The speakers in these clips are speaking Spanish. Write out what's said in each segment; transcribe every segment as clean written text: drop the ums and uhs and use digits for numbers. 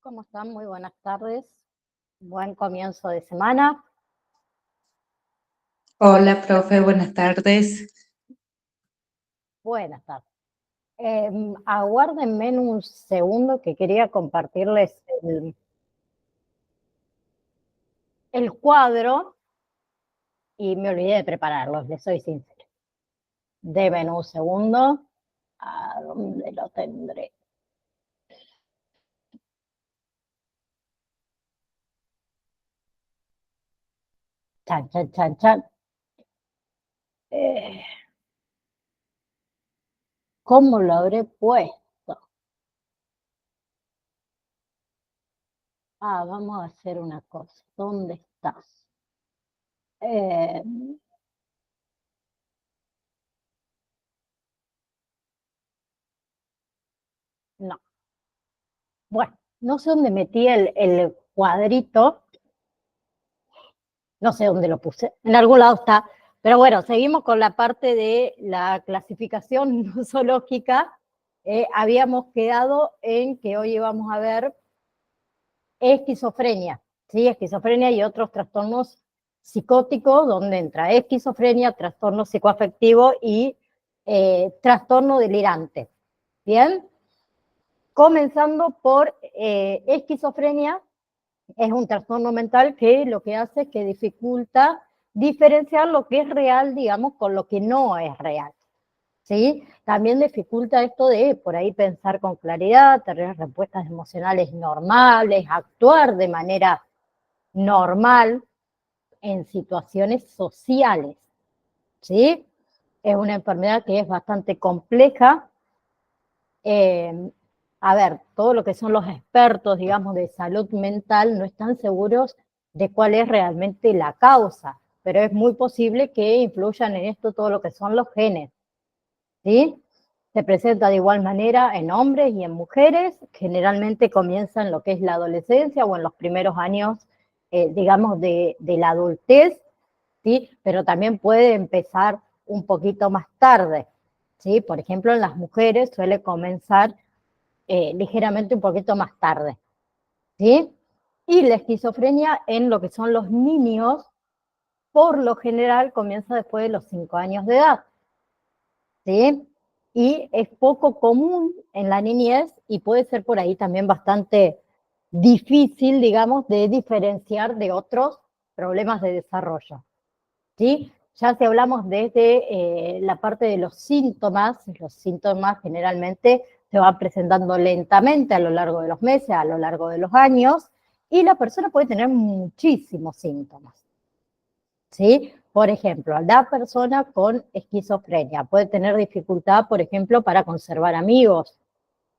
¿Cómo están? Muy buenas tardes. Buen comienzo de semana. Hola, profe, buenas tardes. Buenas tardes. Aguárdenme en un segundo que quería compartirles el cuadro y me olvidé de prepararlos, les soy sincera. Deben un segundo. ¿A dónde lo tendré? Chan, chan, chan, chan. ¿Cómo lo habré puesto? Vamos a hacer una cosa. ¿Dónde estás? No. Bueno, no sé dónde metí el cuadrito. No sé dónde lo puse, en algún lado está. Pero bueno, seguimos con la parte de la clasificación nosológica. Habíamos quedado en que hoy íbamos a ver esquizofrenia, ¿sí? Esquizofrenia y otros trastornos psicóticos, donde entra esquizofrenia, trastorno psicoafectivo y trastorno delirante. Bien, comenzando por esquizofrenia. Es un trastorno mental que lo que hace es que dificulta diferenciar lo que es real, digamos, con lo que no es real. ¿Sí? También dificulta esto de por ahí pensar con claridad, tener respuestas emocionales normales, actuar de manera normal en situaciones sociales. ¿Sí? Es una enfermedad que es bastante compleja. A ver, todo lo que son los expertos, digamos, de salud mental no están seguros de cuál es realmente la causa, pero es muy posible que influyan en esto todo lo que son los genes, ¿sí? Se presenta de igual manera en hombres y en mujeres, generalmente comienza en lo que es la adolescencia o en los primeros años, digamos, de la adultez, ¿sí? Pero también puede empezar un poquito más tarde, ¿sí? Por ejemplo, en las mujeres suele comenzar ligeramente un poquito más tarde, ¿sí? Y la esquizofrenia en lo que son los niños, por lo general, comienza después de los 5 años de edad, ¿sí? Y es poco común en la niñez y puede ser por ahí también bastante difícil, digamos, de diferenciar de otros problemas de desarrollo, ¿sí? Ya si hablamos desde la parte de los síntomas generalmente se van presentando lentamente a lo largo de los meses, a lo largo de los años, y la persona puede tener muchísimos síntomas, ¿sí? Por ejemplo, la persona con esquizofrenia puede tener dificultad, por ejemplo, para conservar amigos,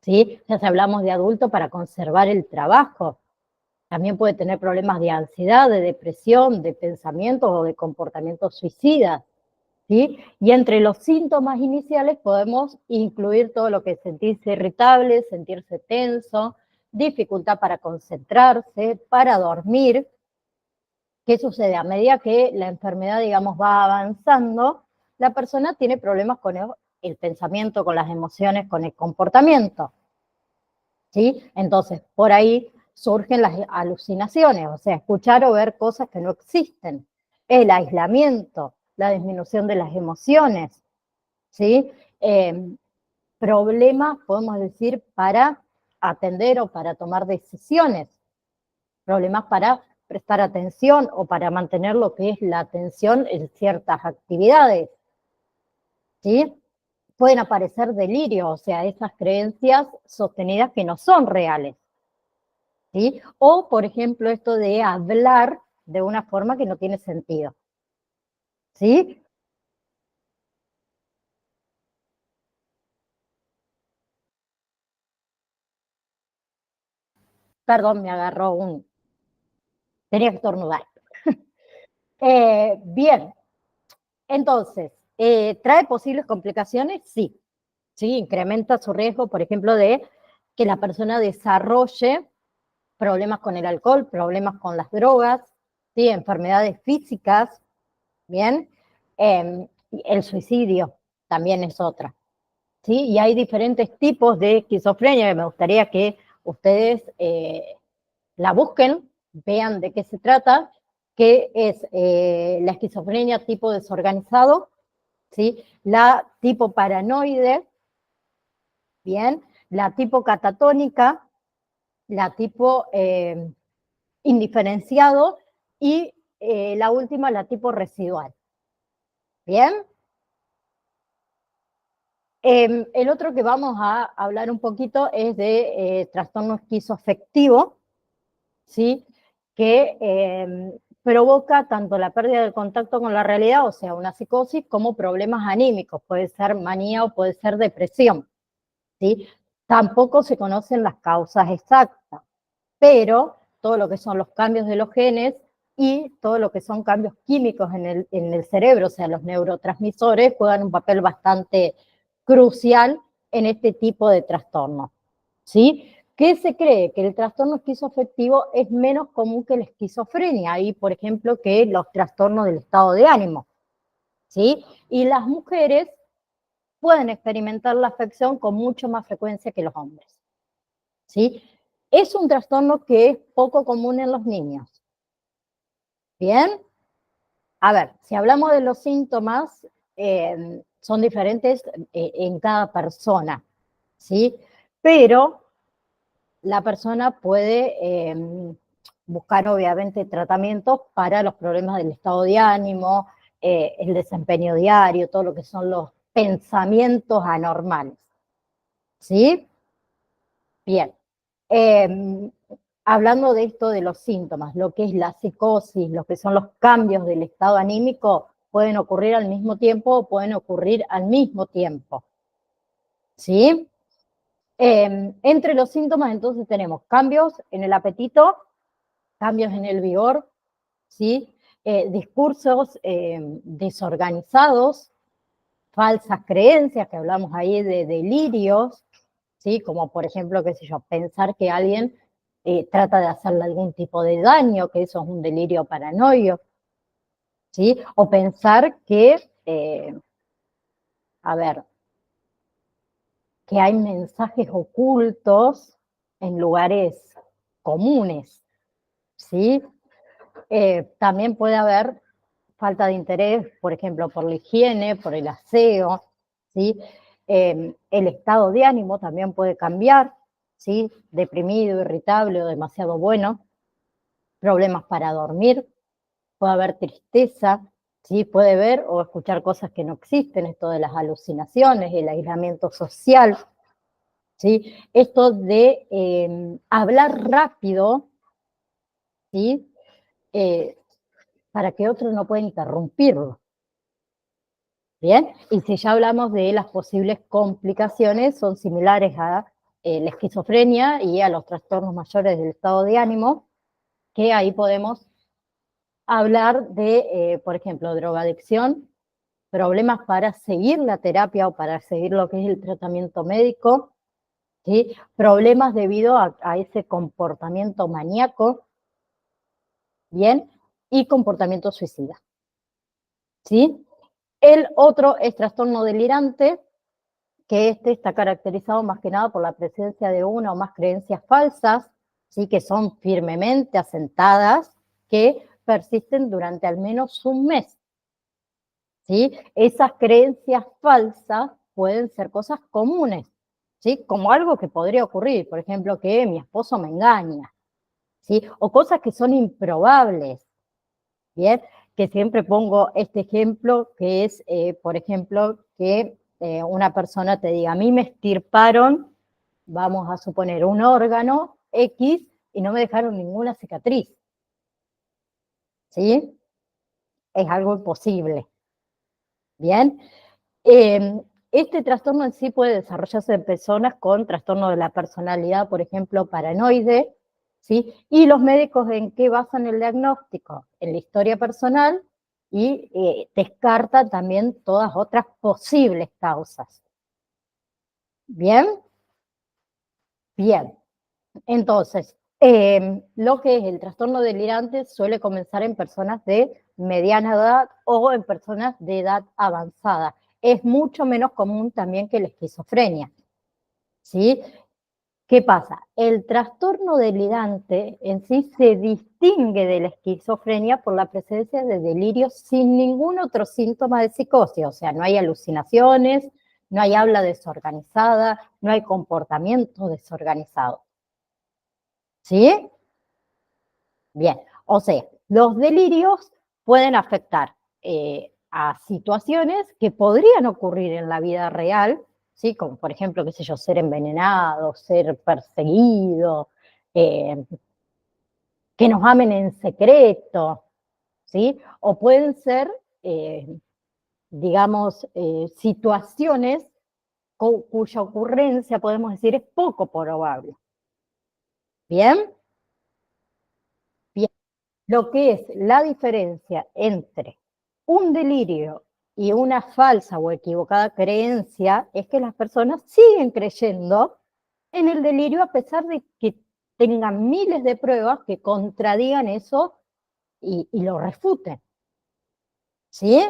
¿sí? Ya si hablamos de adulto, para conservar el trabajo. También puede tener problemas de ansiedad, de depresión, de pensamientos o de comportamientos suicidas, ¿sí? Y entre los síntomas iniciales podemos incluir todo lo que es sentirse irritable, sentirse tenso, dificultad para concentrarse, para dormir. ¿Qué sucede? A medida que la enfermedad, digamos, va avanzando, la persona tiene problemas con el pensamiento, con las emociones, con el comportamiento, ¿sí? Entonces, por ahí surgen las alucinaciones, o sea, escuchar o ver cosas que no existen, el aislamiento, la disminución de las emociones, ¿sí? Problemas, podemos decir, para atender o para tomar decisiones, problemas para prestar atención o para mantener lo que es la atención en ciertas actividades, ¿sí? Pueden aparecer delirios, o sea, esas creencias sostenidas que no son reales, ¿sí? O, por ejemplo, esto de hablar de una forma que no tiene sentido, ¿sí? Perdón, me agarró un... Tenía que estornudar. Bien, entonces, ¿trae posibles complicaciones? Sí. Sí, incrementa su riesgo, por ejemplo, de que la persona desarrolle problemas con el alcohol, problemas con las drogas, ¿sí? Enfermedades físicas, ¿bien? El suicidio también es otra, ¿sí? Y hay diferentes tipos de esquizofrenia que me gustaría que ustedes la busquen, vean de qué se trata, que es la esquizofrenia tipo desorganizado, ¿sí? La tipo paranoide, bien, la tipo catatónica, la tipo indiferenciado y la última, la tipo residual. Bien. El otro que vamos a hablar un poquito es de trastorno esquizoafectivo, ¿sí? Que provoca tanto la pérdida del contacto con la realidad, o sea, una psicosis, como problemas anímicos, puede ser manía o puede ser depresión, ¿sí? Tampoco se conocen las causas exactas, pero todo lo que son los cambios de los genes y todo lo que son cambios químicos en el cerebro, o sea, los neurotransmisores, juegan un papel bastante crucial en este tipo de trastorno, ¿sí? ¿Qué se cree? Que el trastorno esquizoafectivo es menos común que la esquizofrenia, y por ejemplo que los trastornos del estado de ánimo, ¿sí? Y las mujeres pueden experimentar la afección con mucho más frecuencia que los hombres, ¿sí? Es un trastorno que es poco común en los niños. ¿Bien? A ver, si hablamos de los síntomas, son diferentes en cada persona, ¿sí? Pero la persona puede buscar obviamente tratamientos para los problemas del estado de ánimo, el desempeño diario, todo lo que son los pensamientos anormales, ¿sí? Bien. Eh, Hablando de esto de los síntomas, lo que es la psicosis, lo que son los cambios del estado anímico, pueden ocurrir al mismo tiempo o pueden ocurrir al mismo tiempo, ¿sí? Entre los síntomas entonces tenemos cambios en el apetito, cambios en el vigor, ¿sí? Discursos desorganizados, falsas creencias, que hablamos ahí de delirios, ¿sí? Como por ejemplo, qué sé yo, pensar que alguien trata de hacerle algún tipo de daño, que eso es un delirio paranoio, ¿sí? O pensar que, a ver, que hay mensajes ocultos en lugares comunes, ¿sí? También puede haber falta de interés, por ejemplo, por la higiene, por el aseo, ¿sí? El estado de ánimo también puede cambiar, ¿sí? Deprimido, irritable o demasiado bueno, problemas para dormir, puede haber tristeza, ¿sí? Puede ver o escuchar cosas que no existen, esto de las alucinaciones, el aislamiento social, ¿sí? Esto de hablar rápido, ¿sí? Eh, para que otro no pueda interrumpirlo. Bien, y si ya hablamos de las posibles complicaciones, son similares a la esquizofrenia y a los trastornos mayores del estado de ánimo, que ahí podemos hablar de, por ejemplo, drogadicción, problemas para seguir la terapia o para seguir lo que es el tratamiento médico, ¿sí? Problemas debido a ese comportamiento maníaco, bien, y comportamiento suicida, ¿sí? El otro es trastorno delirante, que este está caracterizado más que nada por la presencia de una o más creencias falsas, ¿sí? Que son firmemente asentadas, que persisten durante al menos un mes, ¿sí? Esas creencias falsas pueden ser cosas comunes, ¿sí? Como algo que podría ocurrir, por ejemplo, que mi esposo me engaña, ¿sí? O cosas que son improbables, ¿bien? Que siempre pongo este ejemplo, que es, por ejemplo, que una persona te diga, a mí me extirparon, vamos a suponer, un órgano X y no me dejaron ninguna cicatriz, ¿sí? Es algo imposible, ¿bien? Este trastorno en sí puede desarrollarse en personas con trastorno de la personalidad, por ejemplo, paranoide, ¿sí? Y los médicos en qué basan el diagnóstico, en la historia personal y descartan también todas otras posibles causas. ¿Bien? Bien. Entonces, lo que es el trastorno delirante suele comenzar en personas de mediana edad o en personas de edad avanzada. Es mucho menos común también que la esquizofrenia, ¿sí? ¿Qué pasa? El trastorno delirante en sí se distingue de la esquizofrenia por la presencia de delirios sin ningún otro síntoma de psicosis, o sea, no hay alucinaciones, no hay habla desorganizada, no hay comportamiento desorganizado. ¿Sí? Bien, o sea, los delirios pueden afectar a situaciones que podrían ocurrir en la vida real, ¿sí? Como por ejemplo, qué sé yo, ser envenenado, ser perseguido, eh, que nos amen en secreto, ¿sí? O pueden ser, eh, digamos, situaciones cuya ocurrencia, podemos decir, es poco probable. ¿Bien? Bien. Lo que es la diferencia entre un delirio y una falsa o equivocada creencia es que las personas siguen creyendo en el delirio a pesar de que tengan miles de pruebas que contradigan eso y lo refuten. ¿Sí?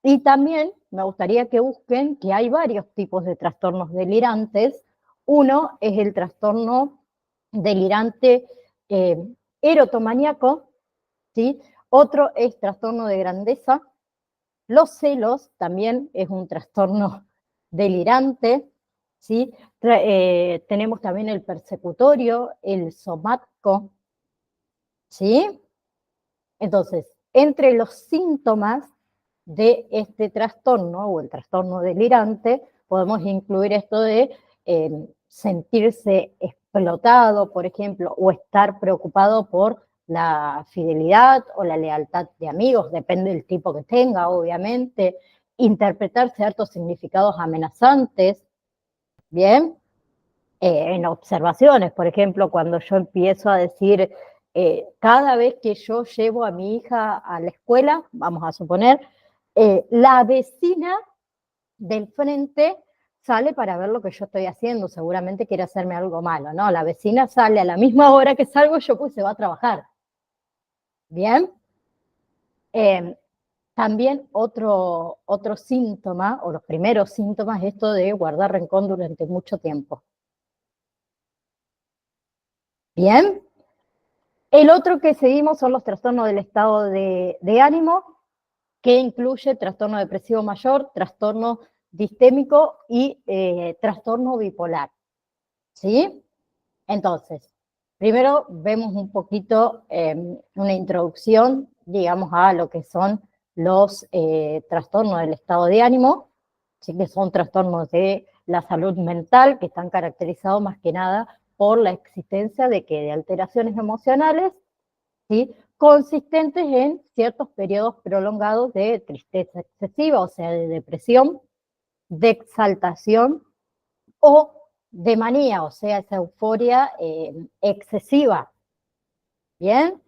Y también me gustaría que busquen que hay varios tipos de trastornos delirantes. Uno es el trastorno delirante eh, erotomaníaco, ¿sí? Otro es trastorno de grandeza. Los celos también es un trastorno delirante, ¿sí? Tenemos también el persecutorio, el somático, ¿sí? Entonces, entre los síntomas de este trastorno o el trastorno delirante, podemos incluir esto de sentirse explotado, por ejemplo, o estar preocupado por la fidelidad o la lealtad de amigos, depende del tipo que tenga, obviamente, interpretar ciertos significados amenazantes, ¿bien? En observaciones, por ejemplo, cuando yo empiezo a decir, cada vez que yo llevo a mi hija a la escuela, vamos a suponer, la vecina del frente sale para ver lo que yo estoy haciendo, seguramente quiere hacerme algo malo, ¿no? La vecina sale a la misma hora que salgo yo, pues se va a trabajar. ¿Bien? Eh, También otro síntoma, o los primeros síntomas, es esto de guardar rencor durante mucho tiempo. ¿Bien? El otro que seguimos son los trastornos del estado de ánimo, que incluye trastorno depresivo mayor, trastorno distémico y trastorno bipolar. ¿Sí? Entonces, primero vemos un poquito una introducción, digamos, a lo que son los trastornos del estado de ánimo, ¿sí? Que son trastornos de la salud mental que están caracterizados más que nada por la existencia de alteraciones emocionales, ¿sí? Consistentes en ciertos periodos prolongados de tristeza excesiva, o sea, de depresión, de exaltación o de manía, o sea, esa euforia excesiva. ¿Bien?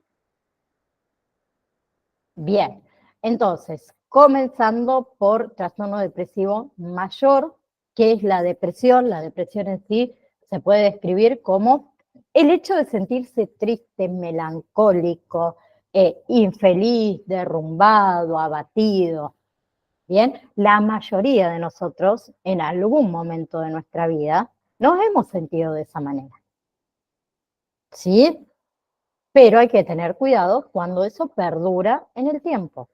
Bien. Entonces, comenzando por trastorno depresivo mayor, que es la depresión en sí se puede describir como el hecho de sentirse triste, melancólico, infeliz, derrumbado, abatido. Bien, la mayoría de nosotros en algún momento de nuestra vida nos hemos sentido de esa manera, ¿sí? Pero hay que tener cuidado cuando eso perdura en el tiempo.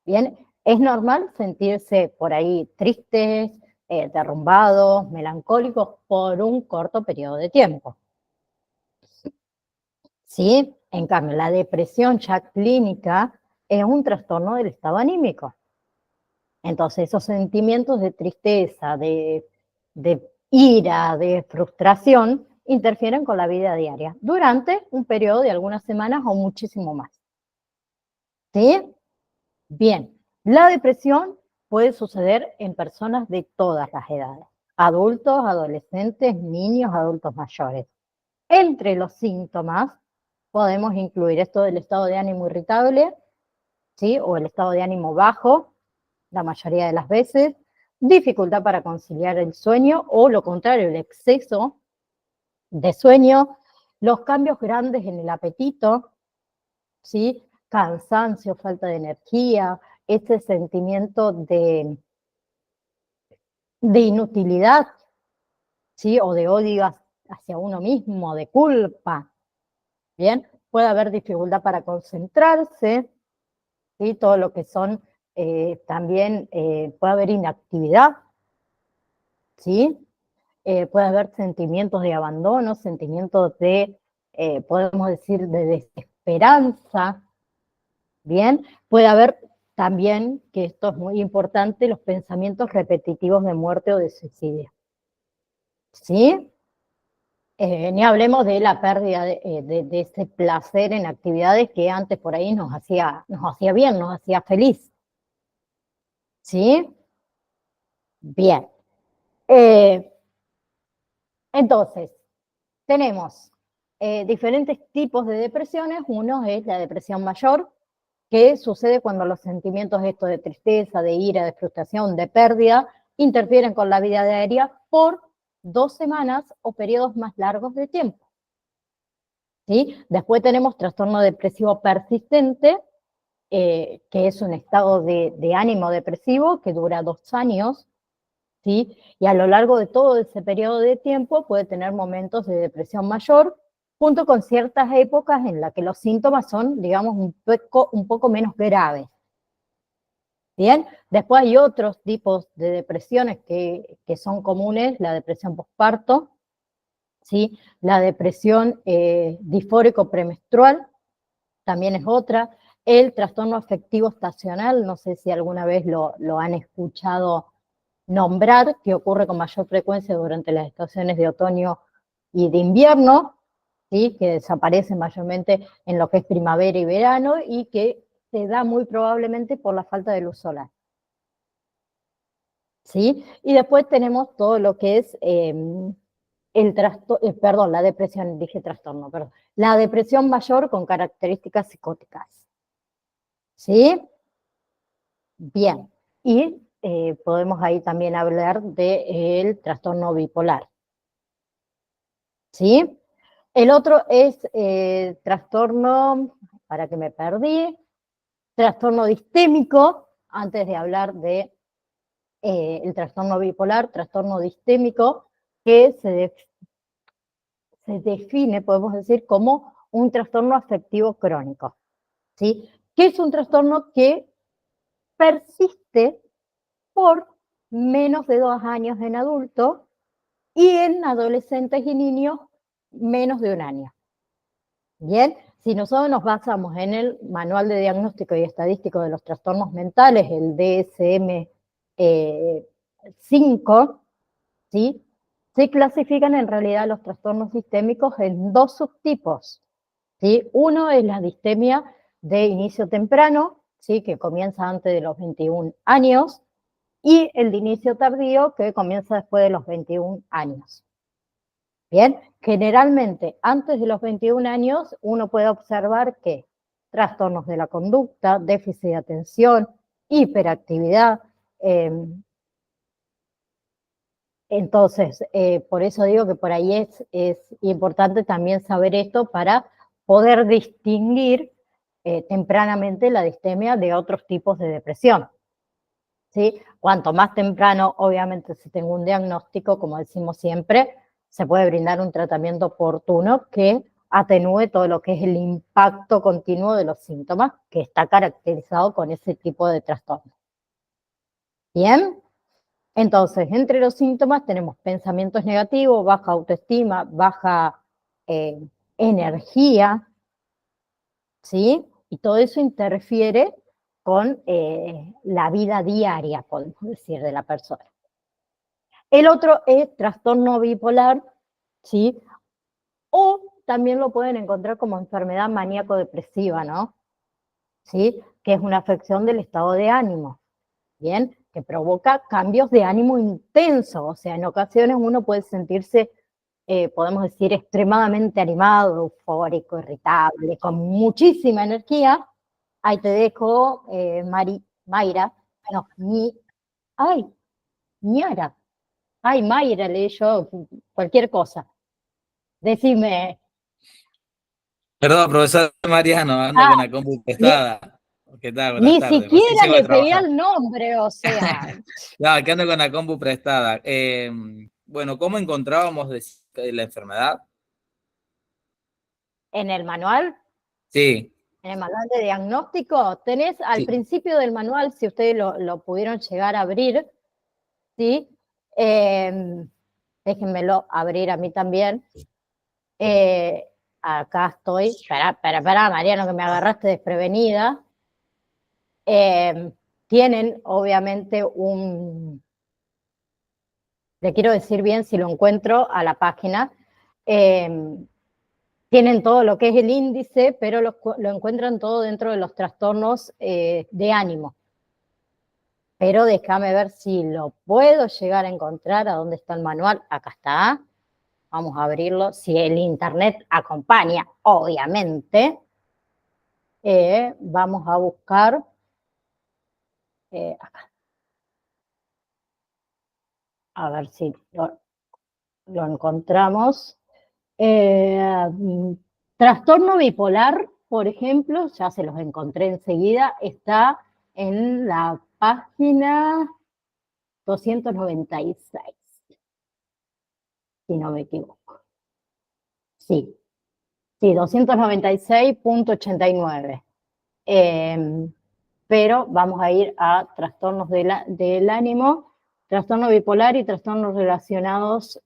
Bien, es normal sentirse por ahí tristes, derrumbados, melancólicos por un corto periodo de tiempo. ¿Sí? En cambio, la depresión ya clínica es un trastorno del estado anímico. Entonces, esos sentimientos de tristeza, de ira, de frustración, interfieren con la vida diaria durante un periodo de algunas semanas o muchísimo más. ¿Sí? Bien, la depresión puede suceder en personas de todas las edades, adultos, adolescentes, niños, adultos mayores. Entre los síntomas podemos incluir esto del estado de ánimo irritable, ¿sí? O el estado de ánimo bajo, la mayoría de las veces, dificultad para conciliar el sueño o lo contrario, el exceso de sueño, los cambios grandes en el apetito, ¿sí? Cansancio, falta de energía, ese sentimiento de inutilidad, ¿sí? O de odio hacia uno mismo, de culpa. Bien, puede haber dificultad para concentrarse, ¿sí? Todo lo que son, también puede haber inactividad, ¿sí? Puede haber sentimientos de abandono, sentimientos de, podemos decir, de desesperanza, ¿bien? Puede haber también, que esto es muy importante, los pensamientos repetitivos de muerte o de suicidio, ¿sí? Ni hablemos de la pérdida de ese placer en actividades que antes por ahí nos hacía bien, nos hacía feliz, ¿sí? Bien. Entonces, tenemos diferentes tipos de depresiones. Uno es la depresión mayor, que sucede cuando los sentimientos estos de tristeza, de ira, de frustración, de pérdida, interfieren con la vida diaria por 2 semanas o periodos más largos de tiempo, ¿sí? Después tenemos trastorno depresivo persistente, que es un estado de ánimo depresivo que dura 2 años, ¿sí? Y a lo largo de todo ese periodo de tiempo puede tener momentos de depresión mayor, junto con ciertas épocas en las que los síntomas son, digamos, un poco menos graves. Bien, después hay otros tipos de depresiones que son comunes, la depresión posparto, ¿sí? La depresión disfórico premenstrual también es otra. El trastorno afectivo estacional, no sé si alguna vez lo han escuchado nombrar, que ocurre con mayor frecuencia durante las estaciones de otoño y de invierno, ¿sí? Que desaparece mayormente en lo que es primavera y verano y que se da muy probablemente por la falta de luz solar, ¿sí? Y después tenemos todo lo que es perdón, la depresión, dije trastorno, perdón, la depresión mayor con características psicóticas, ¿sí? Bien, y podemos ahí también hablar del trastorno bipolar, ¿sí? El otro es trastorno, para que me perdí, trastorno distémico, antes de hablar de el trastorno bipolar, trastorno distémico, que se define, podemos decir, como un trastorno afectivo crónico, ¿sí? Que es un trastorno que persiste por menos de 2 años en adultos y en adolescentes y niños menos de 1 año. Bien, si nosotros nos basamos en el Manual de Diagnóstico y Estadístico de los Trastornos Mentales, el DSM-5, ¿sí? Se clasifican en realidad los trastornos sistémicos en 2 subtipos, ¿sí? Uno es la distemia de inicio temprano, ¿sí? Que comienza antes de los 21 años, y el de inicio tardío, que comienza después de los 21 años. Bien, generalmente antes de los 21 años uno puede observar que trastornos de la conducta, déficit de atención, hiperactividad. Entonces, por eso digo que por ahí es importante también saber esto para poder distinguir tempranamente la distemia de otros tipos de depresión, ¿sí? Cuanto más temprano, obviamente, se tenga un diagnóstico, como decimos siempre, se puede brindar un tratamiento oportuno que atenúe todo lo que es el impacto continuo de los síntomas que está caracterizado con ese tipo de trastorno. ¿Bien? Entonces, entre los síntomas tenemos pensamientos negativos, baja autoestima, baja energía, ¿sí? Y todo eso interfiere con la vida diaria, podemos decir, de la persona. El otro es trastorno bipolar, ¿sí? O también lo pueden encontrar como enfermedad maníaco-depresiva, ¿no? ¿Sí? Que es una afección del estado de ánimo, ¿bien? Que provoca cambios de ánimo intensos, o sea, en ocasiones uno puede sentirse, podemos decir, extremadamente animado, eufórico, irritable, con muchísima energía. Ahí te dejo, Mayra, no, ay, Ñara, ay, Mayra, leí yo, cualquier cosa. Decime, Perdón, profesor Mariano, ando ah, con la compu prestada. ¿Qué tal? Buenas ni tardes. Recién siquiera llego de le pegué trabajar. al nombre, o sea. No, que ando con la compu prestada. Bueno, ¿cómo encontrábamos, decía la enfermedad? En el manual, Sí, en el manual de diagnóstico, tenés al sí. principio del manual, si ustedes lo pudieron llegar a abrir, ¿sí? Déjenmelo abrir a mí también. Acá estoy. Espera, Mariano, que me agarraste desprevenida. Tienen, obviamente, le quiero decir bien si lo encuentro a la página. Tienen todo lo que es el índice, pero lo encuentran todo dentro de los trastornos de ánimo. Pero déjame ver si lo puedo llegar a encontrar. ¿A dónde está el manual? Acá está. Vamos a abrirlo. Si el internet acompaña, obviamente. Vamos a buscar acá. A ver si lo encontramos. Trastorno bipolar, por ejemplo, ya se los encontré enseguida, está en la página 296, si no me equivoco. Sí, 296.89. Pero vamos a ir a trastornos del ánimo, trastorno bipolar y trastornos relacionados.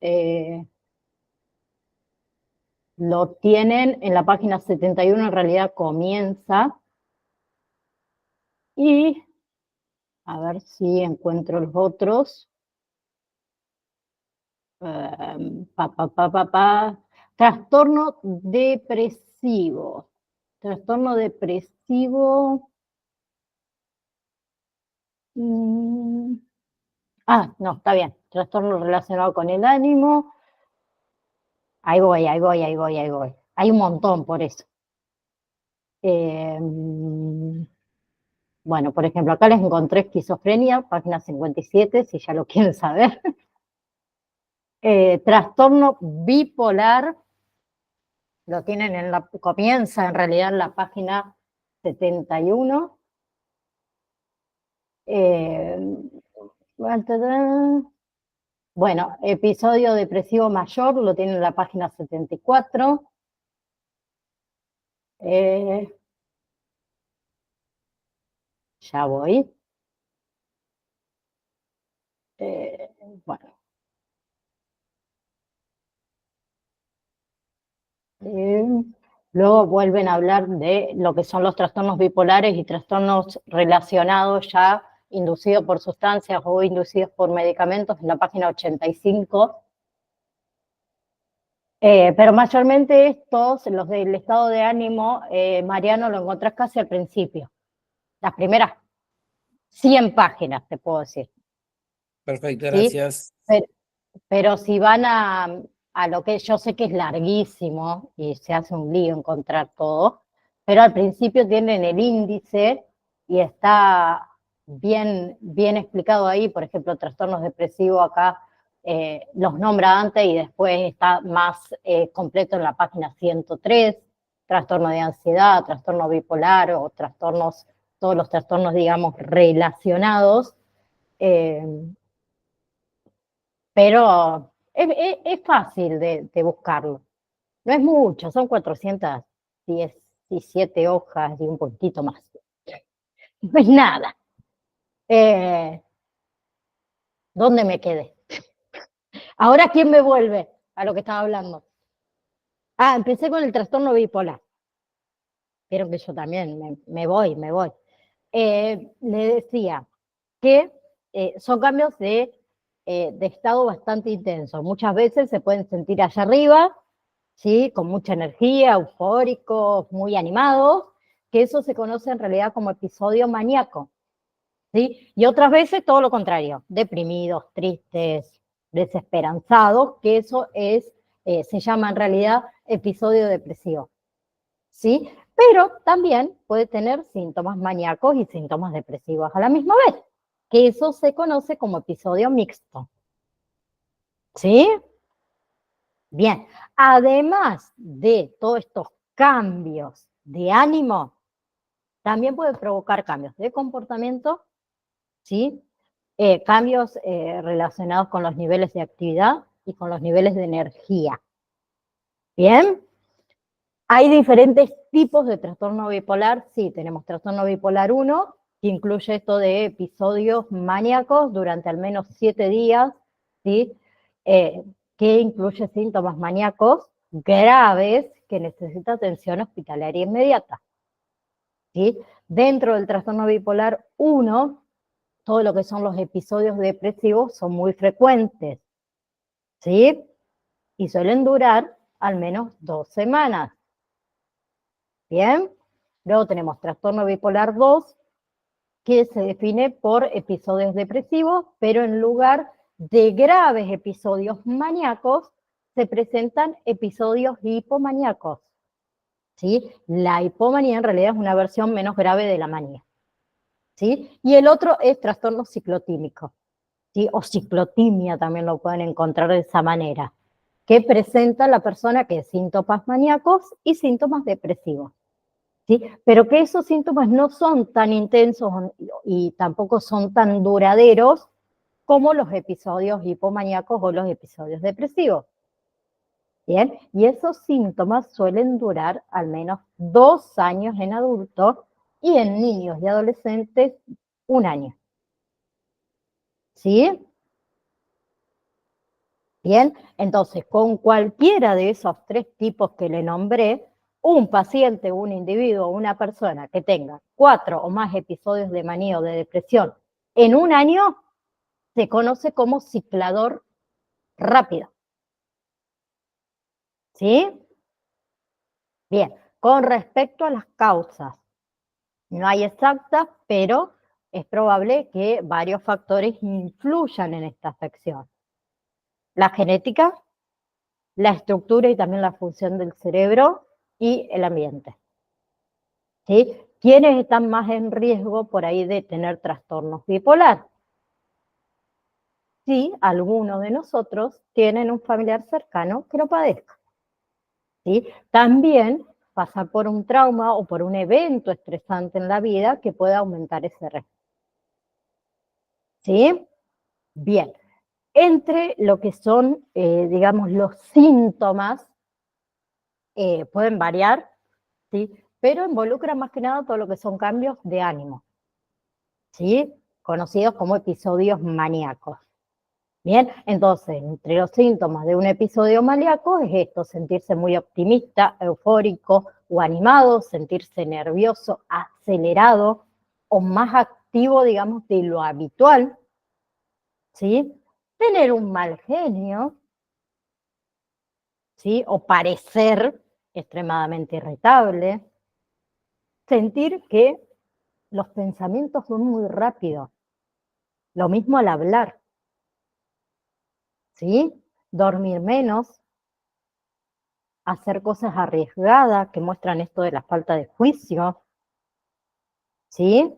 Lo tienen en la página 71, en realidad comienza. Y a ver si encuentro los otros. Trastorno depresivo. Trastorno depresivo. No, está bien. Trastorno relacionado con el ánimo. Ahí voy. Hay un montón por eso. Bueno, por ejemplo, acá les encontré esquizofrenia, página 57, si ya lo quieren saber. Trastorno bipolar, lo tienen comienza en realidad en la página 71. Bueno, episodio depresivo mayor, lo tienen en la página 74. Ya voy. Bueno. Luego vuelven a hablar de lo que son los trastornos bipolares y trastornos relacionados ya inducidos por sustancias o inducidos por medicamentos en la página 85. Pero mayormente estos, los del estado de ánimo, Mariano, lo encontrás casi al principio. Las primeras 100 páginas, te puedo decir. Perfecto, ¿Sí? gracias. Pero si van a lo que yo sé que es larguísimo y se hace un lío encontrar todo, pero al principio tienen el índice y está bien explicado ahí. Por ejemplo, trastornos depresivos acá los nombra antes y después está más completo en la página 103, trastorno de ansiedad, trastorno bipolar o trastornos, todos los trastornos, digamos, relacionados. Pero es fácil de buscarlo. No es mucho, son 417 hojas y un poquitito más. No es nada. ¿Dónde me quedé? Ahora, ¿quién me vuelve a lo que estaba hablando? Empecé con el trastorno bipolar. Vieron que yo también me voy. Le decía que son cambios de estado bastante intensos. Muchas veces se pueden sentir allá arriba, ¿sí? Con mucha energía, eufóricos, muy animados, que eso se conoce en realidad como episodio maníaco, ¿sí? Y otras veces todo lo contrario, deprimidos, tristes, desesperanzados, que eso se llama en realidad episodio depresivo, ¿sí? Pero también puede tener síntomas maníacos y síntomas depresivos a la misma vez, que eso se conoce como episodio mixto, ¿sí? Bien, además de todos estos cambios de ánimo, también puede provocar cambios de comportamiento, ¿sí? Cambios relacionados con los niveles de actividad, y con los niveles de energía. ¿Bien? Hay diferentes tipos de trastorno bipolar. Sí, tenemos trastorno bipolar 1, que incluye esto de episodios maníacos durante al menos 7 días, ¿sí? Que incluye síntomas maníacos graves que necesitan atención hospitalaria inmediata. ¿Sí? Dentro del trastorno bipolar 1, todo lo que son los episodios depresivos son muy frecuentes, ¿sí? Y suelen durar al menos 2 semanas. ¿Bien? Luego tenemos trastorno bipolar 2, que se define por episodios depresivos, pero en lugar de graves episodios maníacos, se presentan episodios hipomaníacos. ¿Sí? La hipomanía en realidad es una versión menos grave de la manía. ¿Sí? Y el otro es trastorno ciclotímico, ¿sí? O ciclotimia también lo pueden encontrar de esa manera, que presenta la persona que es síntomas maníacos y síntomas depresivos. ¿Sí? Pero que esos síntomas no son tan intensos y tampoco son tan duraderos como los episodios hipomaníacos o los episodios depresivos. Bien, y esos síntomas suelen durar al menos 2 años en adultos y en niños y adolescentes 1 año. ¿Sí? Bien, entonces con cualquiera de esos 3 tipos que le nombré, un paciente, un individuo, una persona que tenga 4 o más episodios de manía o de depresión en 1 año, se conoce como ciclador rápido. ¿Sí? Bien, con respecto a las causas, no hay exactas, pero es probable que varios factores influyan en esta afección. La genética, la estructura y también la función del cerebro y el ambiente. ¿Sí? ¿Quiénes están más en riesgo por ahí de tener trastornos bipolar? Sí, algunos de nosotros tienen un familiar cercano que lo padezca. ¿Sí? También pasar por un trauma o por un evento estresante en la vida que pueda aumentar ese riesgo. ¿Sí? Bien, entre lo que son, digamos, los síntomas, pueden variar, ¿sí? Pero involucran más que nada todo lo que son cambios de ánimo, ¿sí? Conocidos como episodios maníacos. Bien, entonces, entre los síntomas de un episodio maníaco es esto: sentirse muy optimista, eufórico o animado, sentirse nervioso, acelerado o más activo, digamos, de lo habitual, ¿sí? Tener un mal genio, ¿sí? O parecer extremadamente irritable, sentir que los pensamientos son muy rápidos, lo mismo al hablar, ¿sí? Dormir menos, hacer cosas arriesgadas que muestran esto de la falta de juicio, ¿sí?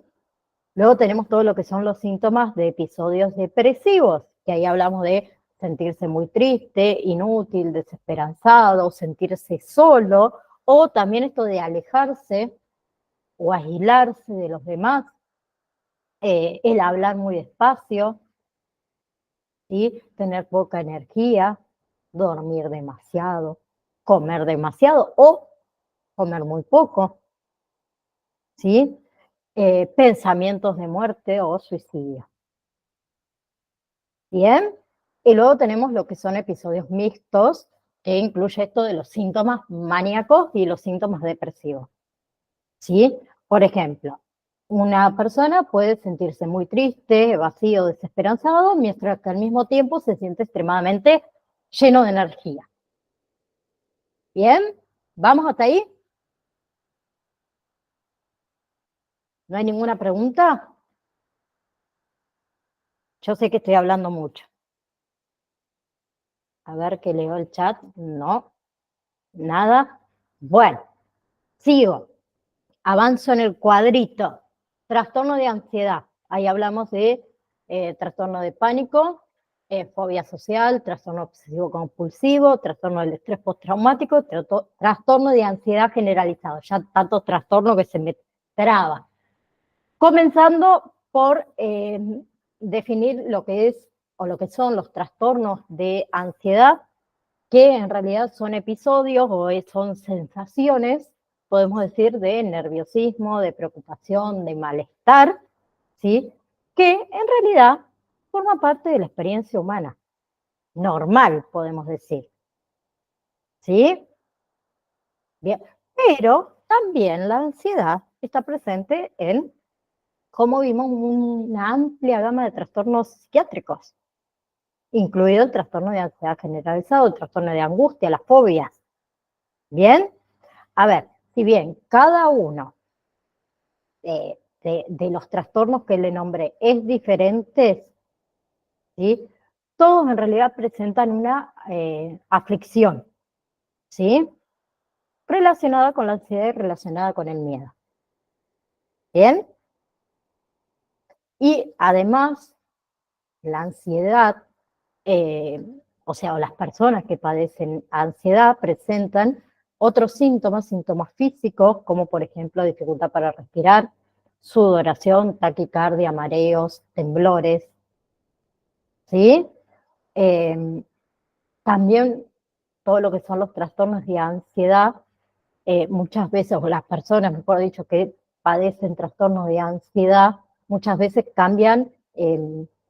Luego tenemos todo lo que son los síntomas de episodios depresivos, que ahí hablamos de sentirse muy triste, inútil, desesperanzado, sentirse solo, o también esto de alejarse o aislarse de los demás, el hablar muy despacio, ¿sí? Tener poca energía, dormir demasiado, comer demasiado o comer muy poco, ¿sí? Pensamientos de muerte o suicidio. Bien, y luego tenemos lo que son episodios mixtos, que incluye esto de los síntomas maníacos y los síntomas depresivos, ¿sí? Por ejemplo, una persona puede sentirse muy triste, vacío, desesperanzado, mientras que al mismo tiempo se siente extremadamente lleno de energía. Bien, ¿vamos hasta ahí? ¿No hay ninguna pregunta? Yo sé que estoy hablando mucho. A ver que leo el chat. No, nada. Bueno, sigo. Avanzo en el cuadrito. Trastorno de ansiedad. Ahí hablamos de trastorno de pánico, fobia social, trastorno obsesivo compulsivo, trastorno del estrés postraumático, trastorno de ansiedad generalizado. Ya tanto trastorno que se me traba. Comenzando por definir lo que es o lo que son los trastornos de ansiedad, que en realidad son episodios o son sensaciones, podemos decir, de nerviosismo, de preocupación, de malestar, ¿sí? Que en realidad forma parte de la experiencia humana, normal, podemos decir, ¿sí? Bien, pero también la ansiedad está presente en, como vimos, una amplia gama de trastornos psiquiátricos, incluido el trastorno de ansiedad generalizado, el trastorno de angustia, las fobias. Bien, a ver, si bien cada uno de los trastornos que le nombré es diferente, ¿sí? Todos en realidad presentan una aflicción, ¿sí? Relacionada con la ansiedad y relacionada con el miedo. ¿Bien? Y además, la ansiedad, o sea, las personas que padecen ansiedad presentan otros síntomas físicos, como por ejemplo dificultad para respirar, sudoración, taquicardia, mareos, temblores, ¿sí? También todo lo que son los trastornos de ansiedad, muchas veces, o las personas, mejor dicho, que padecen trastornos de ansiedad, muchas veces cambian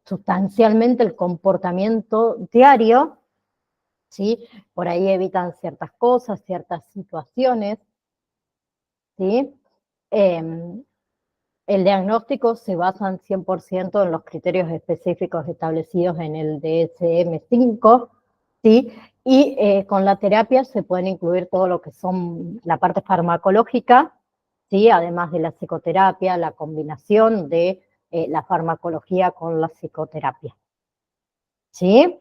sustancialmente el comportamiento diario, ¿sí? Por ahí evitan ciertas cosas, ciertas situaciones, ¿sí? El diagnóstico se basa en 100% en los criterios específicos establecidos en el DSM-5, ¿sí? Y con la terapia se pueden incluir todo lo que son la parte farmacológica, ¿sí? Además de la psicoterapia, la combinación de la farmacología con la psicoterapia, ¿sí?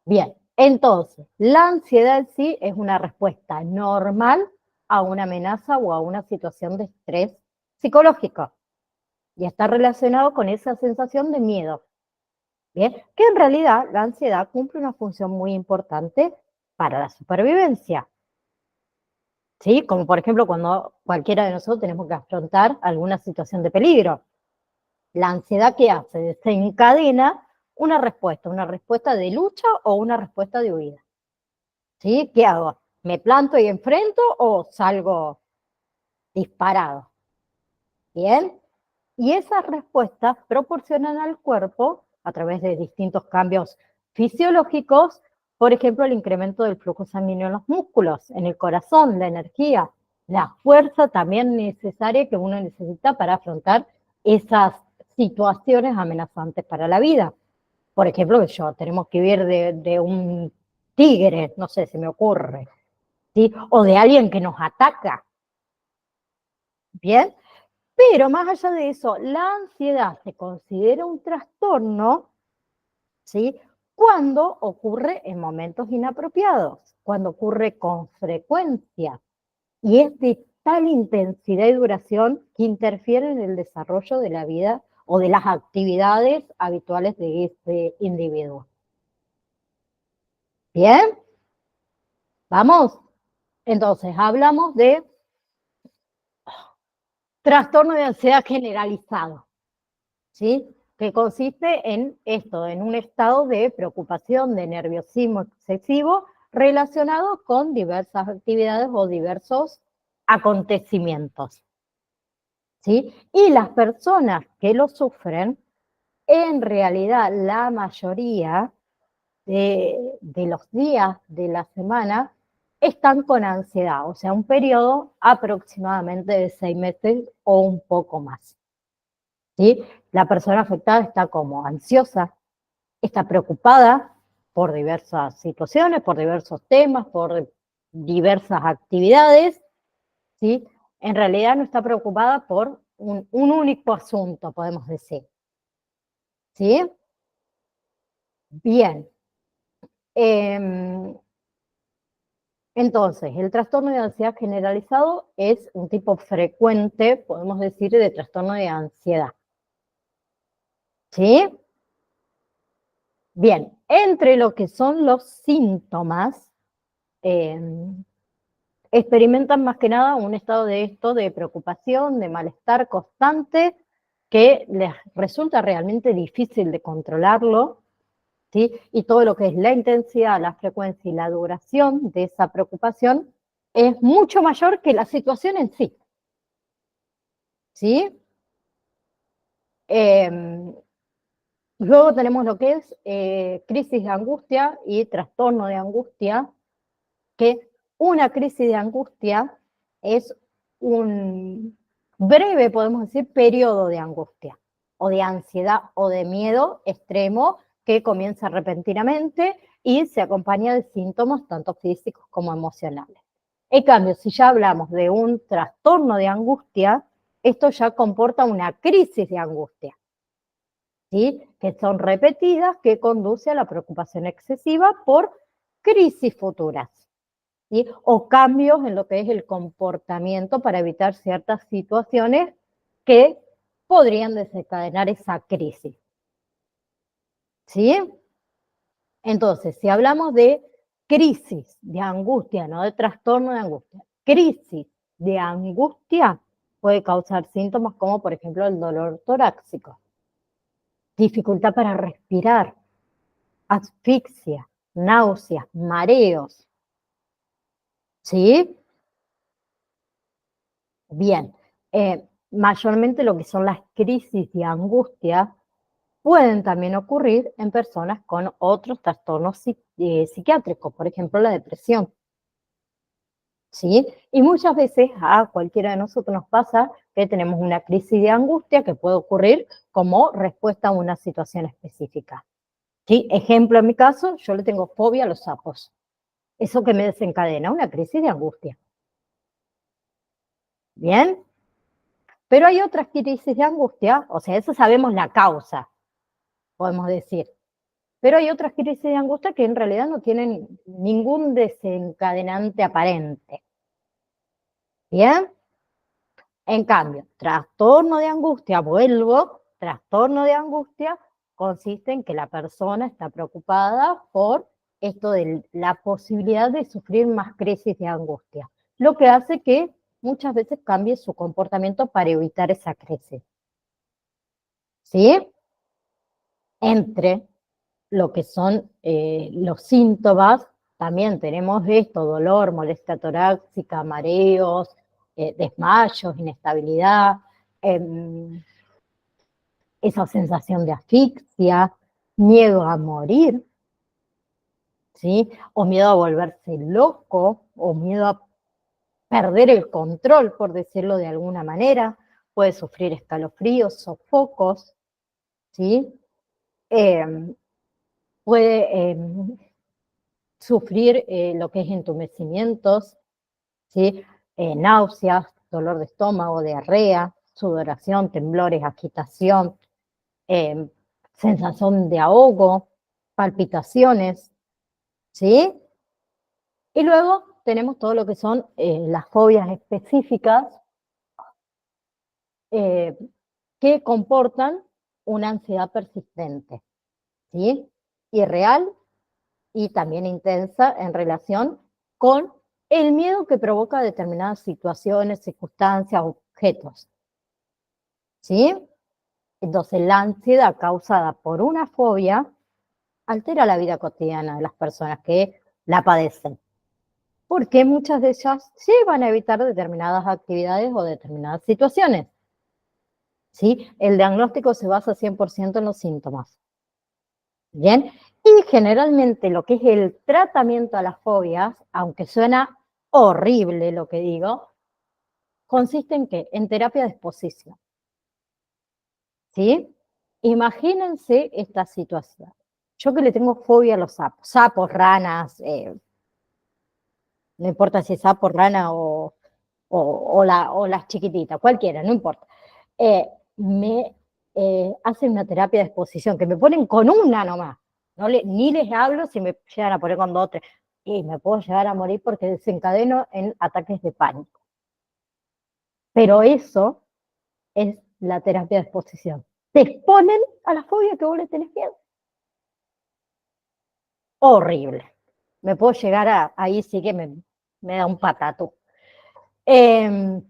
Bien, entonces, la ansiedad en sí es una respuesta normal a una amenaza o a una situación de estrés psicológico y está relacionado con esa sensación de miedo. Bien, que en realidad la ansiedad cumple una función muy importante para la supervivencia. ¿Sí? Como por ejemplo cuando cualquiera de nosotros tenemos que afrontar alguna situación de peligro. La ansiedad, ¿qué hace? Desencadena una respuesta de lucha o una respuesta de huida. ¿Sí? ¿Qué hago? ¿Me planto y enfrento o salgo disparado? ¿Bien? Y esas respuestas proporcionan al cuerpo, a través de distintos cambios fisiológicos, por ejemplo, el incremento del flujo sanguíneo en los músculos, en el corazón, la energía, la fuerza también necesaria que uno necesita para afrontar esas situaciones amenazantes para la vida. Por ejemplo, tenemos que huir de un tigre, no sé, se me ocurre, ¿sí? O de alguien que nos ataca. ¿Bien? Pero más allá de eso, la ansiedad se considera un trastorno, ¿sí? Cuando ocurre en momentos inapropiados, cuando ocurre con frecuencia y es de tal intensidad y duración que interfiere en el desarrollo de la vida o de las actividades habituales de este individuo. ¿Bien? ¿Vamos? Entonces, hablamos de trastorno de ansiedad generalizado, ¿sí? Que consiste en esto, en un estado de preocupación, de nerviosismo excesivo relacionado con diversas actividades o diversos acontecimientos, ¿sí? Y las personas que lo sufren, en realidad la mayoría de los días de la semana están con ansiedad, o sea, un periodo aproximadamente de 6 meses o un poco más. ¿Sí? La persona afectada está como ansiosa, está preocupada por diversas situaciones, por diversos temas, por diversas actividades, ¿sí? En realidad no está preocupada por un único asunto, podemos decir. ¿Sí? Bien. Entonces, el trastorno de ansiedad generalizado es un tipo frecuente, podemos decir, de trastorno de ansiedad. ¿Sí? Bien, entre lo que son los síntomas, experimentan más que nada un estado de preocupación, de malestar constante, que les resulta realmente difícil de controlarlo, ¿sí? Y todo lo que es la intensidad, la frecuencia y la duración de esa preocupación es mucho mayor que la situación en sí. ¿Sí? Luego tenemos lo que es crisis de angustia y trastorno de angustia, que una crisis de angustia es un breve, podemos decir, periodo de angustia, o de ansiedad, o de miedo extremo, que comienza repentinamente y se acompaña de síntomas tanto físicos como emocionales. En cambio, si ya hablamos de un trastorno de angustia, esto ya comporta una crisis de angustia, ¿sí? Que son repetidas, que conduce a la preocupación excesiva por crisis futuras, ¿sí? O cambios en lo que es el comportamiento para evitar ciertas situaciones que podrían desencadenar esa crisis, ¿sí? Entonces, si hablamos de crisis de angustia, no de trastorno de angustia, crisis de angustia puede causar síntomas como, por ejemplo, el dolor torácico, dificultad para respirar, asfixia, náuseas, mareos, ¿sí? Bien, mayormente lo que son las crisis de angustia pueden también ocurrir en personas con otros trastornos psiquiátricos, por ejemplo, la depresión, ¿sí? Y muchas veces a cualquiera de nosotros nos pasa que tenemos una crisis de angustia que puede ocurrir como respuesta a una situación específica, ¿sí? Ejemplo, en mi caso, yo le tengo fobia a los sapos. Eso que me desencadena una crisis de angustia. ¿Bien? Pero hay otras crisis de angustia, o sea, eso sabemos la causa, podemos decir. Pero hay otras crisis de angustia que en realidad no tienen ningún desencadenante aparente. ¿Bien? En cambio, trastorno de angustia, trastorno de angustia consiste en que la persona está preocupada por esto de la posibilidad de sufrir más crisis de angustia, lo que hace que muchas veces cambie su comportamiento para evitar esa crisis. ¿Sí? Entre lo que son los síntomas, también tenemos esto: dolor, molestia torácica, mareos, desmayos, inestabilidad, esa sensación de asfixia, miedo a morir, ¿sí? O miedo a volverse loco, o miedo a perder el control, por decirlo de alguna manera. Puede sufrir escalofríos, sofocos, ¿sí? Puede sufrir lo que es entumecimientos, ¿sí? Náuseas, dolor de estómago, diarrea, sudoración, temblores, agitación, eh, sensación de ahogo, palpitaciones, ¿sí? Y luego tenemos todo lo que son las fobias específicas eh, que comportan una ansiedad persistente, ¿sí? Irreal y también intensa en relación con el miedo que provoca determinadas situaciones, circunstancias, objetos, ¿sí? Entonces, la ansiedad causada por una fobia altera la vida cotidiana de las personas que la padecen, porque muchas de ellas sí van a evitar determinadas actividades o determinadas situaciones, ¿sí? El diagnóstico se basa 100% en los síntomas, ¿bien? Y generalmente lo que es el tratamiento a las fobias, aunque suena horrible lo que digo, consiste en ¿qué? En terapia de exposición, ¿sí? Imagínense esta situación. Yo que le tengo fobia a los sapos, sapos, ranas, no importa si es sapo, rana o las chiquititas, cualquiera, no importa. Me hacen una terapia de exposición, que me ponen con una nomás. Ni les hablo si me llegan a poner con dos o tres. Y me puedo llegar a morir porque desencadeno en ataques de pánico. Pero eso es la terapia de exposición. Te exponen a la fobia que vos le tenés miedo. Horrible. Me puedo llegar ahí sí que me da un patato. Bien,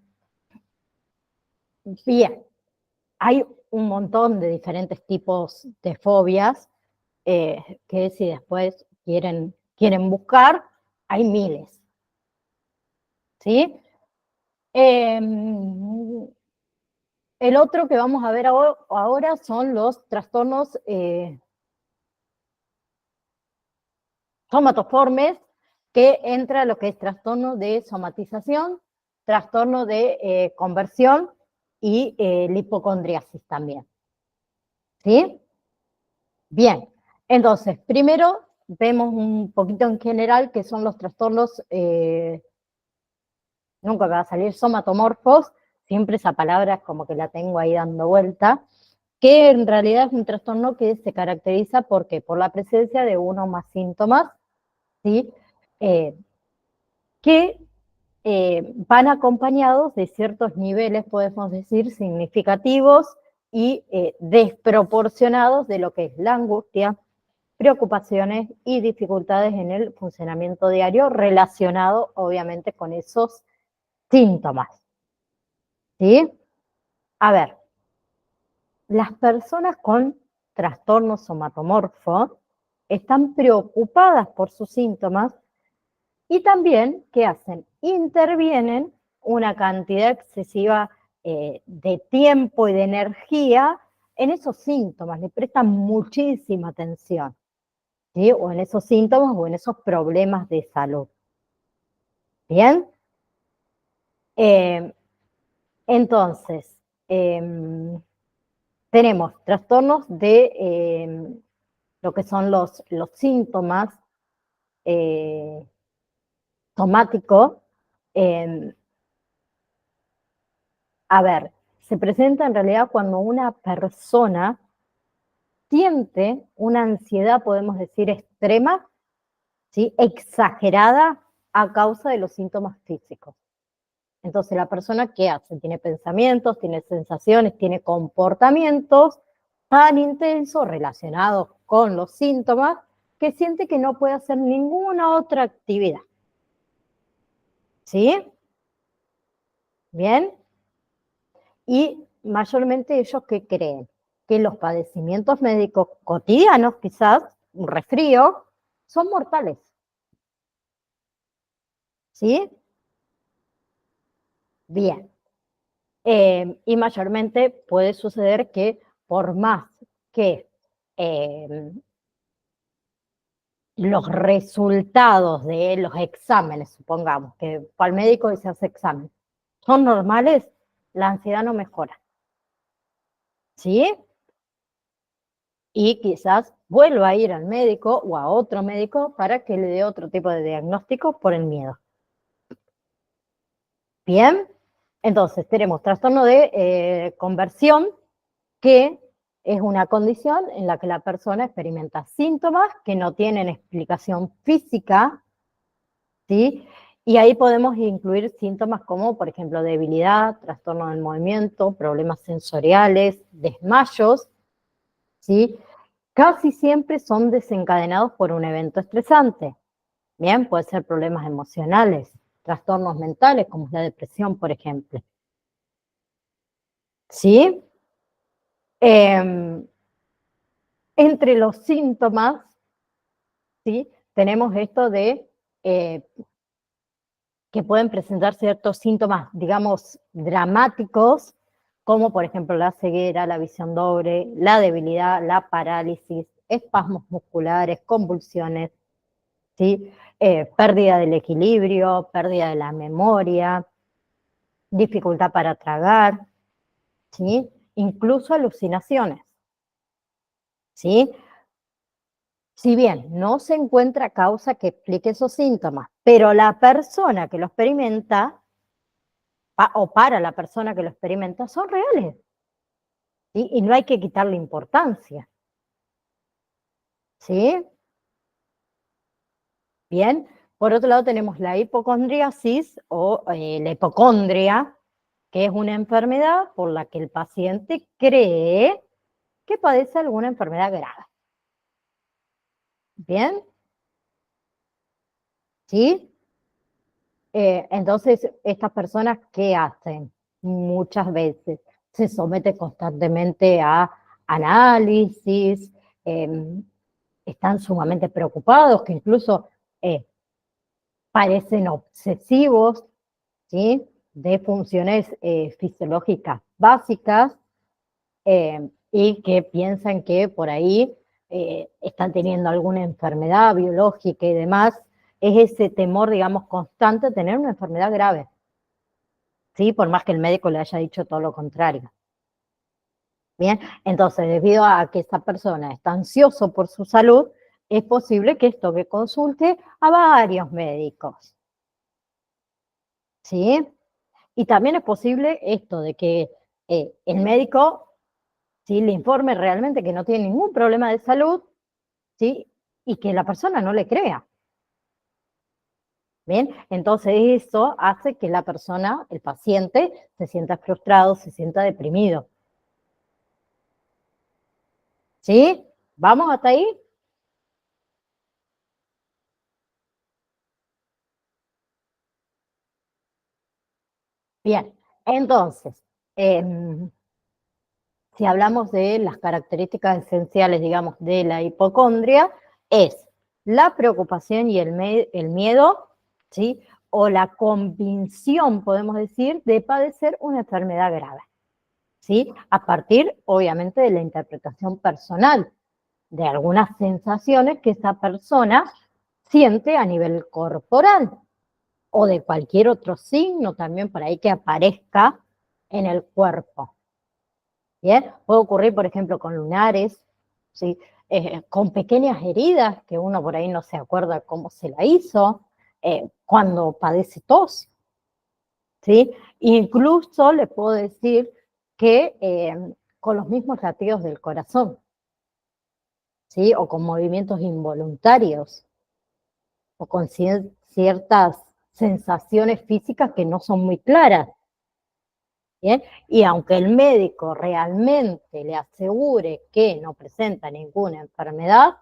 hay un montón de diferentes tipos de fobias que si después quieren buscar, hay miles. ¿Sí? El otro que vamos a ver ahora son los trastornos somatoformes, que entra lo que es trastorno de somatización, trastorno de conversión y hipocondriasis también. ¿Sí? Bien, entonces, primero vemos un poquito en general qué son los trastornos, nunca me va a salir somatomorfos, siempre esa palabra es como que la tengo ahí dando vuelta, que en realidad es un trastorno que se caracteriza por la presencia de uno o más síntomas, ¿sí? Que van acompañados de ciertos niveles, podemos decir, significativos y desproporcionados de lo que es la angustia, preocupaciones y dificultades en el funcionamiento diario relacionado, obviamente, con esos síntomas. ¿Sí? A ver, las personas con trastorno somatomorfo están preocupadas por sus síntomas y también, ¿qué hacen? Intervienen una cantidad excesiva de tiempo y de energía en esos síntomas, le prestan muchísima atención, ¿sí? O en esos síntomas o en esos problemas de salud. ¿Bien? Entonces, tenemos trastornos de lo que son los síntomas somáticos. A ver, se presenta en realidad cuando una persona siente una ansiedad, podemos decir, extrema, ¿sí? Exagerada a causa de los síntomas físicos. Entonces, la persona, ¿qué hace? Tiene pensamientos, tiene sensaciones, tiene comportamientos tan intensos relacionados con los síntomas que siente que no puede hacer ninguna otra actividad. ¿Sí? ¿Bien? Y mayormente ellos, ¿qué creen? Que los padecimientos médicos cotidianos, quizás, un resfrío, son mortales. ¿Sí? Bien. Y mayormente puede suceder que por más que los resultados de los exámenes, supongamos, que para el médico se hace examen, son normales, la ansiedad no mejora. ¿Sí? Y quizás vuelva a ir al médico o a otro médico para que le dé otro tipo de diagnóstico por el miedo. Bien, entonces tenemos trastorno de conversión, que es una condición en la que la persona experimenta síntomas que no tienen explicación física, ¿sí? Y ahí podemos incluir síntomas como, por ejemplo, debilidad, trastorno del movimiento, problemas sensoriales, desmayos, ¿sí? Casi siempre son desencadenados por un evento estresante. Bien, puede ser problemas emocionales, trastornos mentales, como es la depresión, por ejemplo. ¿Sí? Entre los síntomas, ¿sí? Tenemos esto de que pueden presentar ciertos síntomas, digamos, dramáticos, como por ejemplo la ceguera, la visión doble, la debilidad, la parálisis, espasmos musculares, convulsiones, ¿sí? Pérdida del equilibrio, pérdida de la memoria, dificultad para tragar, ¿sí? Incluso alucinaciones, ¿sí? Si bien no se encuentra causa que explique esos síntomas, pero la persona que lo experimenta, o para la persona que lo experimenta, son reales, ¿sí? Y no hay que quitarle importancia, ¿sí? Bien, por otro lado tenemos la hipocondriasis o la hipocondria, que es una enfermedad por la que el paciente cree que padece alguna enfermedad grave. Bien, ¿sí? Entonces, estas personas, ¿qué hacen? Muchas veces se someten constantemente a análisis, están sumamente preocupados, que incluso parecen obsesivos, ¿sí? De funciones fisiológicas básicas, y que piensan que por ahí están teniendo alguna enfermedad biológica y demás. Es ese temor, digamos, constante de tener una enfermedad grave, ¿sí? Por más que el médico le haya dicho todo lo contrario. Bien, entonces, debido a que esa persona está ansioso por su salud, es posible que esto que consulte a varios médicos, ¿sí? Y también es posible esto de que el médico, ¿sí?, le informe realmente que no tiene ningún problema de salud, ¿sí?, y que la persona no le crea. Bien, entonces eso hace que la persona, el paciente, se sienta frustrado, se sienta deprimido. ¿Sí? ¿Vamos hasta ahí? Bien, entonces, si hablamos de las características esenciales, digamos, de la hipocondria, es la preocupación y el miedo, ¿sí?, o la convicción, podemos decir, de padecer una enfermedad grave, ¿sí?, a partir, obviamente, de la interpretación personal de algunas sensaciones que esa persona siente a nivel corporal, o de cualquier otro signo también por ahí que aparezca en el cuerpo. ¿Bien? Puede ocurrir, por ejemplo, con lunares, ¿sí?, con pequeñas heridas que uno por ahí no se acuerda cómo se la hizo, cuando padece tos, ¿sí? Incluso le puedo decir que con los mismos latidos del corazón, ¿sí?, o con movimientos involuntarios, o con ciertas sensaciones físicas que no son muy claras. ¿Bien? Y aunque el médico realmente le asegure que no presenta ninguna enfermedad,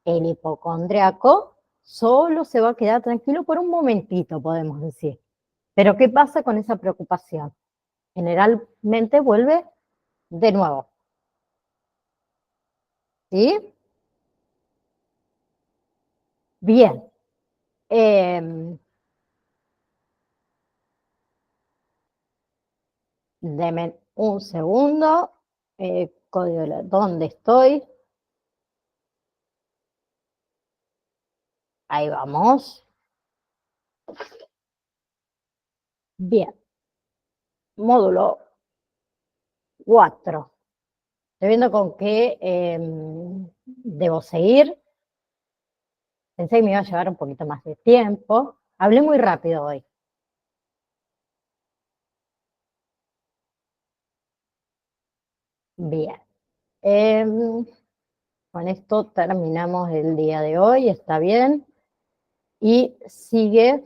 el hipocondriaco solo se va a quedar tranquilo por un momentito, podemos decir. Pero ¿qué pasa con esa preocupación? Generalmente vuelve de nuevo. ¿Sí? Bien. Deme un segundo. Código, ¿dónde estoy? Ahí vamos. Bien. Módulo 4. Estoy viendo con qué debo seguir. Pensé que me iba a llevar un poquito más de tiempo. Hablé muy rápido hoy. Bien. Con esto terminamos el día de hoy, está bien. Y sigue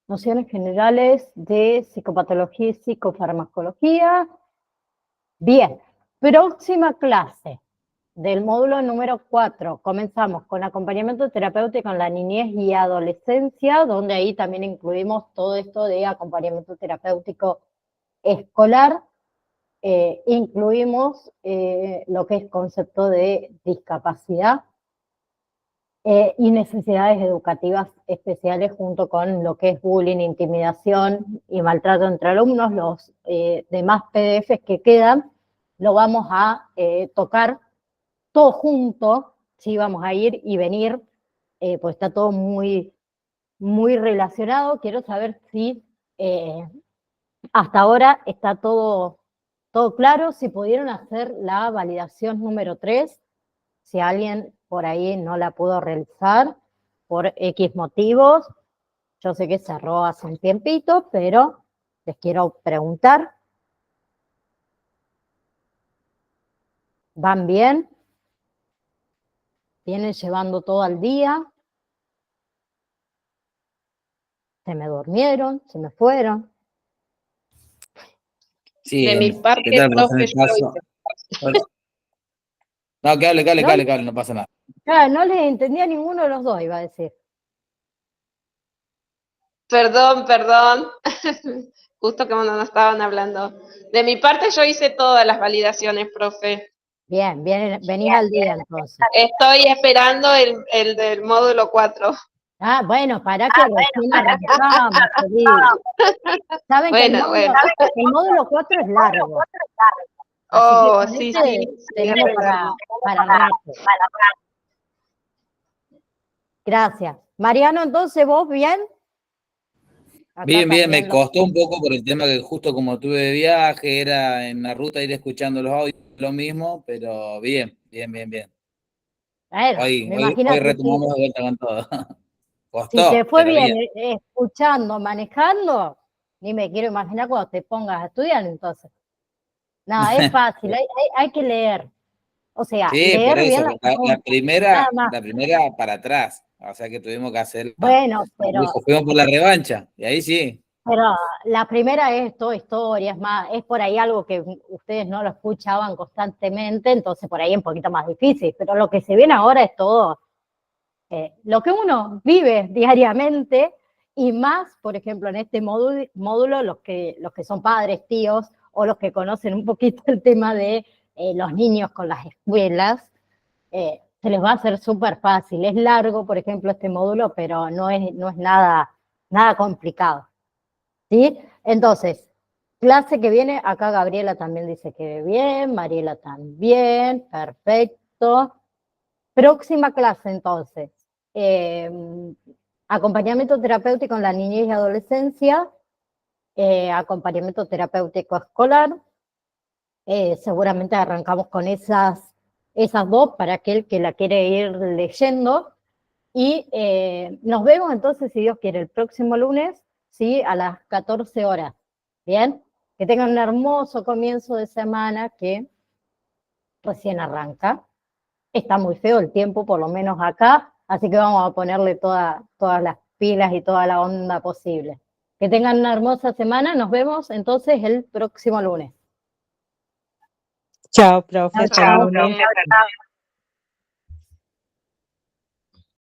nociones generales de psicopatología y psicofarmacología. Bien, próxima clase del módulo número 4. Comenzamos con acompañamiento terapéutico en la niñez y adolescencia, donde ahí también incluimos todo esto de acompañamiento terapéutico escolar. Incluimos lo que es concepto de discapacidad y necesidades educativas especiales, junto con lo que es bullying, intimidación y maltrato entre alumnos. Los demás PDFs que quedan lo vamos a tocar todo junto, ¿sí? Vamos a ir y venir, pues está todo muy, muy relacionado. Quiero saber si hasta ahora está todo claro, si pudieron hacer la validación número 3, si alguien por ahí no la pudo realizar por X motivos. Yo sé que cerró hace un tiempito, pero les quiero preguntar. ¿Van bien? ¿Vienen llevando todo al día? ¿Se me durmieron? ¿Se me fueron? Sí, De mi ¿qué parte, tal, profe? profe, yo Paso. No, que hable, no pasa nada. Claro, no les entendía a ninguno de los dos, iba a decir. Perdón. justo que cuando nos estaban hablando. De mi parte yo hice todas las validaciones, profe. Bien, venís al día entonces. Estoy esperando el del módulo 4. Ah, bueno, para que recién arrancamos, Feliz. Saben que Bueno, bueno. el módulo 4 es largo. Oh, Así que sí, con sí. este tenemos para rato. Gracias. Mariano, entonces, ¿vos bien? Acá Bien, bien, me también costó un poco por el tema que justo como tuve de viaje, era en la ruta ir escuchando los audios, lo mismo, pero bien, bien, bien, bien. Bueno, Hoy, me hoy, imagino hoy que retomamos de vuelta con todo. si te Costó, fue pero bien bien. escuchando, manejando, ni me quiero imaginar cuando te pongas a estudiar entonces. No, es fácil, hay que leer. O sea, Sí, por leer eso, bien las la preguntas, nada primera, más. la primera para atrás, o sea que tuvimos que hacer, Bueno, como dijo, fuimos por la revancha, y ahí sí. pero la primera es toda historia, es más, es por ahí algo que ustedes no lo escuchaban constantemente, entonces por ahí es un poquito más difícil, pero lo que se viene ahora es todo lo que uno vive diariamente y más, por ejemplo, en este módulo los que son padres, tíos o los que conocen un poquito el tema de los niños con las escuelas, se les va a hacer súper fácil. Es largo, por ejemplo, este módulo, pero no es nada complicado. ¿Sí? Entonces, clase que viene, acá Gabriela también dice que bien, Mariela también, perfecto. Próxima clase, entonces, eh, acompañamiento terapéutico en la niñez y adolescencia, acompañamiento terapéutico escolar, seguramente arrancamos con esas dos para aquel que la quiere ir leyendo, y nos vemos entonces, si Dios quiere, el próximo lunes, ¿sí? A las 14 horas, ¿bien? Que tengan un hermoso comienzo de semana que recién arranca. Está muy feo el tiempo, por lo menos acá, así que vamos a ponerle todas las pilas y toda la onda posible. Que tengan una hermosa semana, nos vemos entonces el próximo lunes. Chao, profe, hasta el Chao. lunes.